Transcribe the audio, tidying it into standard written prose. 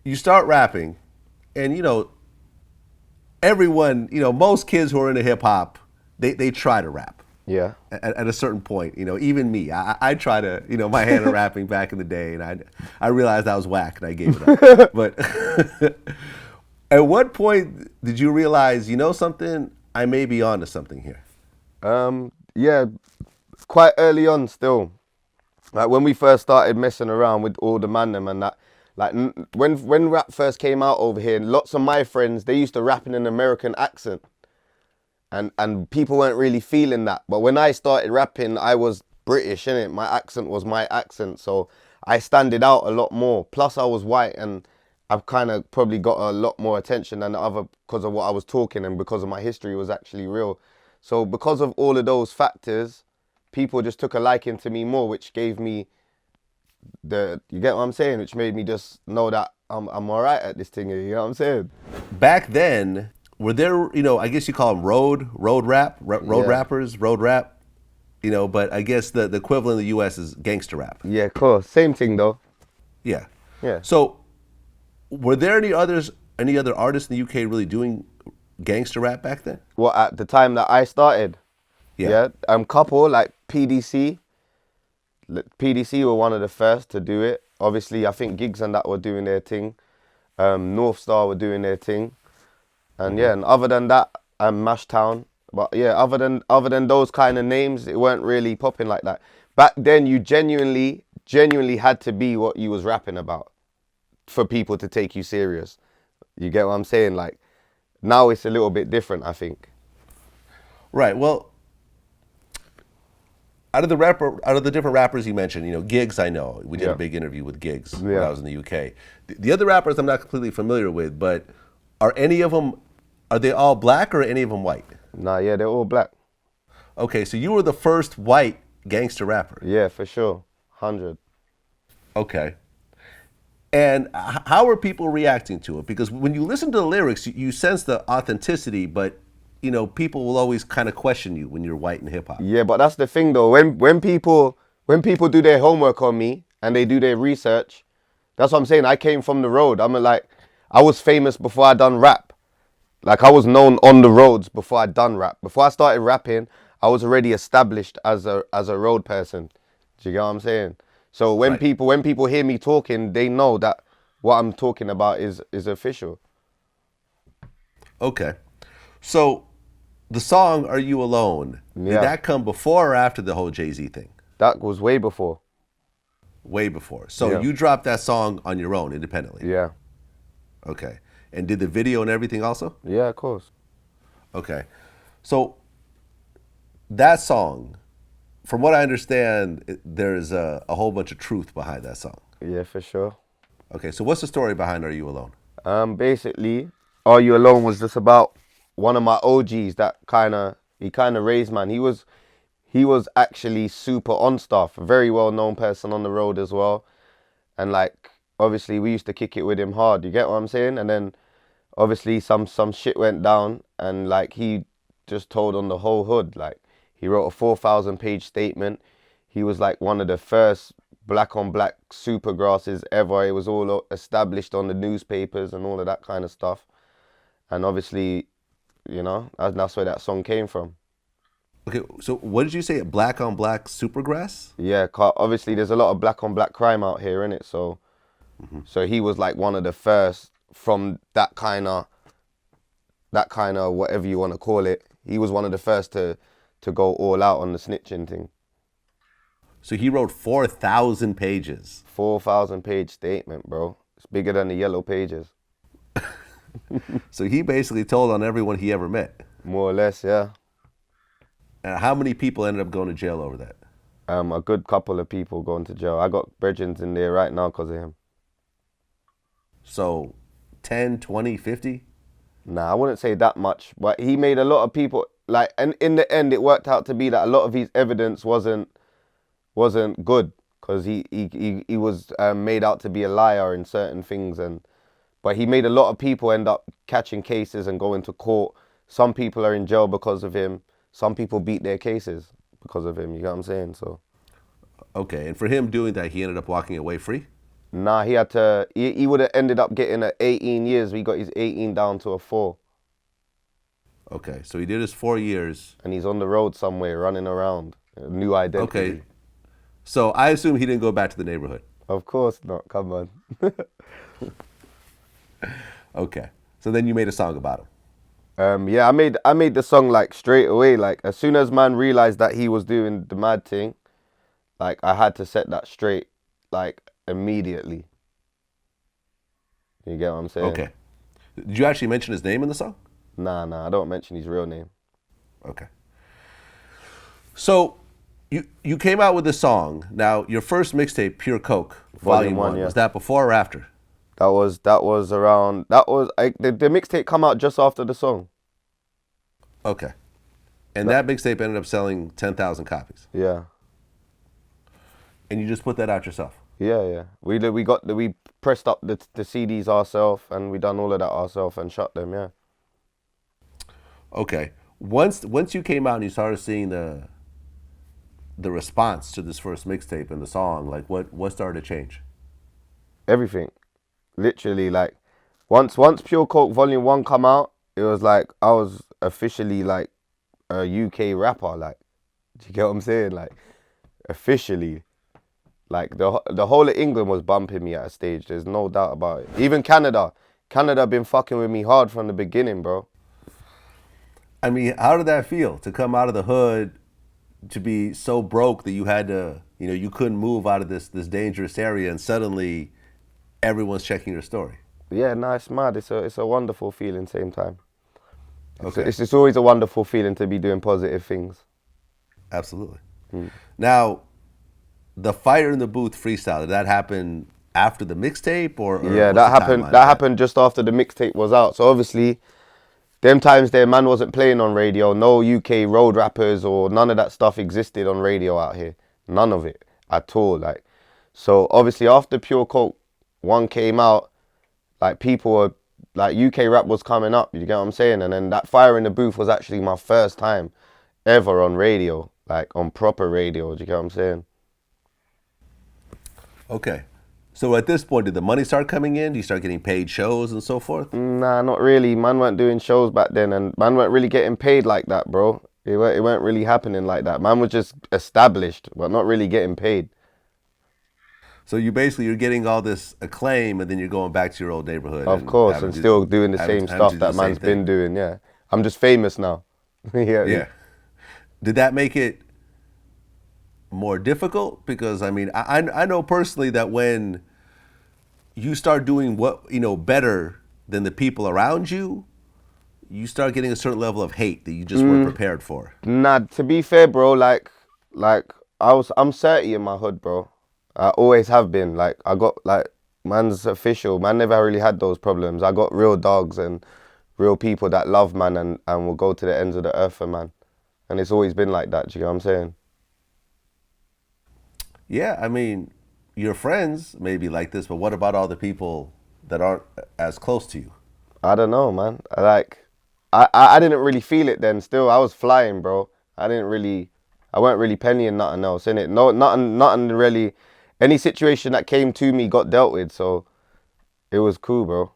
you start rapping, and everyone, most kids who are into hip hop, they try to rap Yeah. at a certain point. Even me, I try to, my hand at rapping back in the day, and I realized I was whack and I gave it up. But at what point did you realize, something? I may be onto something here. Yeah, quite early on still. Like when we first started messing around with all the man them and that, like when rap first came out over here, lots of my friends, they used to rap in an American accent. And people weren't really feeling that. But when I started rapping, I was British, innit? My accent was my accent, so I standed out a lot more. Plus I was white and I've kind of probably got a lot more attention than the other because of what I was talking and because of my history was actually real. So because of all of those factors, people just took a liking to me more, which gave me you get what I'm saying? Which made me just know that I'm all right at this thing here, you know what I'm saying? Back then, were there, I guess you call them road rap, road Yeah. rappers, road rap, but I guess the equivalent in the U.S. is gangster rap. Yeah, cool. Same thing though. Yeah. Yeah. So, were there any other artists in the UK really doing gangster rap back then? Well, at the time that I started, Yeah. yeah, couple like PDC. PDC were one of the first to do it. Obviously, I think Gigs and that were doing their thing. North Star were doing their thing, and yeah, and other than that, Mashtown. But yeah, other than those kind of names, it weren't really popping like that. Back then, you genuinely had to be what you was rapping about for people to take you serious. You get what I'm saying? Like now, it's a little bit different, I think. Right. Well, out of the different rappers you mentioned, Gigs. I know we did a Yeah, big interview with Gigs when I yeah. was in the UK. The other rappers I'm not completely familiar with, but are any of them? Are they all black or are any of them white? Nah, yeah, they're all black. Okay, so you were the first white gangster rapper. Yeah, for sure. 100. Okay. And how are people reacting to it? Because when you listen to the lyrics, you sense the authenticity, but people will always kind of question you when you're white in hip hop. Yeah, but that's the thing though. When people do their homework on me and they do their research, that's what I'm saying. I came from the road. I was famous before I done rap. Like I was known on the roads before I done rap. Before I started rapping, I was already established as a road person. Do you get what I'm saying? So when Right. people hear me talking, they know that what I'm talking about is official. Okay. So the song "Are You Alone" did Yeah, that come before or after the whole Jay-Z thing? that was way before. Way before. So Yeah, you dropped that song on your own independently. yeah, Okay. And did the video and everything also? yeah. Of course. Okay. So that song, from what I understand, there's a whole bunch of truth behind that song. Yeah, for sure. Okay. So what's the story behind "Are You Alone"? Basically, Are You Alone was just about one of my OGs that he kind of raised man. He was actually super on stuff, a very well known person on the road as well. And like obviously we used to kick it with him hard. You get what I'm saying? And then obviously some shit went down and like he just told on the whole hood. Like he wrote a 4,000 page statement. He was like one of the first black on black super grasses ever. It was all established on the newspapers and all of that kind of stuff. And obviously, that's where that song came from. Okay. So what did you say? Black on black supergrass? Yeah, obviously there's a lot of black on black crime out here, innit? So he was like one of the first from that kind of whatever you want to call it. He was one of the first to go all out on the snitching thing. So he wrote 4,000 pages. 4,000 page statement, bro. It's bigger than the yellow pages. So he basically told on everyone he ever met. More or less, yeah. And how many people ended up going to jail over that? A good couple of people going to jail. I got brethrens in there right now because of him. So 10, 20, 50? Nah, I wouldn't say that much, but he made a lot of people like, and in the end, it worked out to be that a lot of his evidence wasn't good because he was made out to be a liar in certain things, but he made a lot of people end up catching cases and going to court. Some people are in jail because of him. Some people beat their cases because of him. You know what I'm saying? So Okay. And for him doing that, he ended up walking away free? Nah, he had to. He would have ended up getting 18 years. We got his 18 down to a 4, Okay, so he did his 4 years. and he's on the road somewhere running around. A new identity. Okay, so I assume he didn't go back to the neighborhood. Of course not. Come on. Okay, so then you made a song about him. Yeah, I made the song like straight away. Like as soon as man realized that he was doing the mad thing, like I had to set that straight, like immediately. You get what I'm saying? Okay. Did you actually mention his name in the song? Nah, I don't mention his real name. Okay. So you came out with this song. Now, your first mixtape, Pure Coke, Volume 1, yeah. was that before or after? That was around. The mixtape come out just after the song. Okay. And that mixtape ended up selling 10,000 copies. Yeah. And you just put that out yourself? Yeah. We pressed up the CDs ourselves, and we done all of that ourselves and shot them. Yeah. Okay. Once you came out and you started seeing the response to this first mixtape and the song, like what started to change? Everything. Literally, like once Pure Coke Volume 1 come out, it was like I was officially like a UK rapper. Like, do you get what I'm saying? Like, officially, like the whole of England was bumping me at a stage. There's no doubt about it. Even Canada been fucking with me hard from the beginning, bro. I mean, how did that feel to come out of the hood, to be so broke that you had to, you couldn't move out of this dangerous area, and suddenly everyone's checking your story? Yeah, it's mad. It's a wonderful feeling same time. Okay. It's always a wonderful feeling to be doing positive things. Absolutely. Now, the Fire in the Booth freestyle, did that happen after the mixtape or Yeah, what's that the happened. timeline? That happened just after the mixtape was out. So obviously, them times there, man wasn't playing on radio. No UK road rappers or none of that stuff existed on radio out here. None of it at all. Like, so obviously after Pure Coke 1 came out, like people were like UK rap was coming up. You get what I'm saying? And then that Fire in the Booth was actually my first time ever on radio, like on proper radio. Do you get what I'm saying? Okay. So at this point, did the money start coming in? Do you start getting paid shows and so forth? Nah, not really. Man weren't doing shows back then, and man weren't really getting paid like that, bro. It weren't really happening like that. Man was just established, but not really getting paid. So you're getting all this acclaim, and then you're going back to your old neighborhood. Of course, and still doing the same stuff that man's been doing, yeah. I'm just famous now. Yeah. Did that make it more difficult? Because I mean, I know personally that when you start doing better than the people around you, you start getting a certain level of hate that you just weren't prepared for. Nah, to be fair, bro, like I'm 30 in my hood, bro. I always have been. Like I got like man's official. Man never really had those problems. I got real dogs and real people that love man and will go to the ends of the earth for man. And it's always been like that, do you know what I'm saying? Yeah, I mean, your friends may be like this, but what about all the people that aren't as close to you? I don't know, man. I didn't really feel it then. Still, I was flying, bro. I weren't really pennying nothing else, innit? No, nothing really. Any situation that came to me got dealt with, so it was cool, bro.